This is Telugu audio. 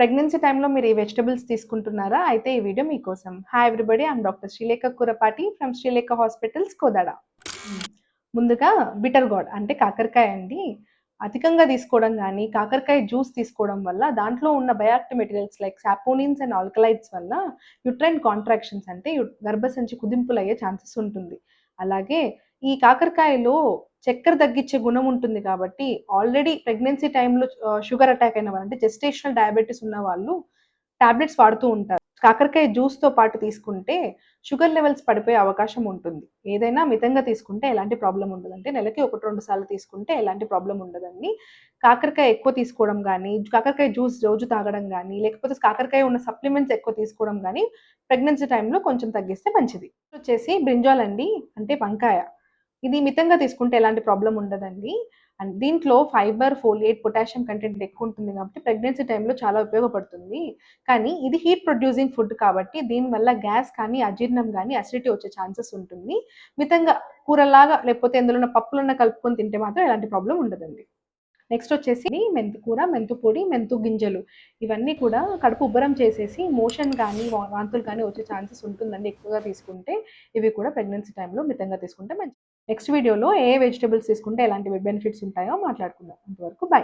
ప్రెగ్నెన్సీ టైంలో మీరు ఈ వెజిటబుల్స్ తీసుకుంటున్నారా? అయితే ఈ వీడియో మీకోసం. Hi everybody. I am doctor Srilekha Kurapati from Srilekha hospitals, Kodad. ముందుగా బిటర్ గార్డ్ అంటే కాకరకాయ అండి. అధికంగా తీసుకోవడం గానీ, కాకరకాయ జ్యూస్ తీసుకోవడం వల్ల దాంట్లో ఉన్న bioactive materials like saponins and alkaloids వల్ల యుట్రైన్ కాంట్రాక్షన్స్ అంటే గర్భసంచి కుదింపులయ్యే ఛాన్సెస్ ఉంటుంది. అలాగే ఈ కాకరకాయలో చక్కెర తగ్గించే గుణం ఉంటుంది కాబట్టి ఆల్రెడీ ప్రెగ్నెన్సీ టైంలో షుగర్ అటాక్ అయిన వాళ్ళు అంటే జెస్టేషనల్ డయాబెటిస్ ఉన్న వాళ్ళు టాబ్లెట్స్ వాడుతూ ఉంటారు. కాకరకాయ జ్యూస్‌తో పాటు తీసుకుంటే షుగర్ లెవెల్స్ పడిపోయే అవకాశం ఉంటుంది. ఏదైనా మితంగా తీసుకుంటే ఎలాంటి ప్రాబ్లమ్ ఉండదు. అంటే నెలకి 1, 2 సార్లు తీసుకుంటే ఎలాంటి ప్రాబ్లమ్ ఉండదండి. కాకరకాయ ఎక్కువ తీసుకోవడం గానీ, కాకరకాయ జ్యూస్ రోజు తాగడం గానీ, లేకపోతే కాకరకాయ ఉన్న సప్లిమెంట్స్ ఎక్కువ తీసుకోవడం గానీ, ప్రెగ్నెన్సీ టైంలో కొంచెం తగ్గిస్తే మంచిది. వచ్చేసి బ్రింజాల్ అండి. అంటే వంకాయ. ఇది మితంగా తీసుకుంటే ఎలాంటి ప్రాబ్లమ్ ఉండదండి. అండ్ దీంట్లో ఫైబర్, ఫోలియేట్, పొటాషియం కంటెంట్ ఎక్కువ ఉంటుంది కాబట్టి ప్రెగ్నెన్సీ టైంలో చాలా ఉపయోగపడుతుంది. కానీ ఇది హీట్ ప్రొడ్యూసింగ్ ఫుడ్ కాబట్టి దీనివల్ల గ్యాస్ కానీ, అజీర్ణం గానీ, అసిడిటీ వచ్చే ఛాన్సెస్ ఉంటుంది. మితంగా కూరలాగా లేకపోతే ఎందులోన్న పప్పులన్నా కలుపుకొని తింటే మాత్రం ఎలాంటి ప్రాబ్లమ్ ఉండదండి. నెక్స్ట్ వచ్చేసి మెంతికూర, మెంతు పొడి, మెంతు గింజలు ఇవన్నీ కూడా కడుపు ఉబ్బరం చేసేసి మోషన్ కానీ, వాంతులు కానీ వచ్చే ఛాన్సెస్ ఉంటుందండి ఎక్కువగా తీసుకుంటే. ఇవి కూడా ప్రెగ్నెన్సీ టైంలో మితంగా తీసుకుంటే మంచిది. నెక్స్ట్ వీడియోలో ఏ వెజిటబుల్స్ తీసుకుంటే ఎలాంటి బెనిఫిట్స్ ఉంటాయో మాట్లాడుకుందాం. అంతవరకు బై.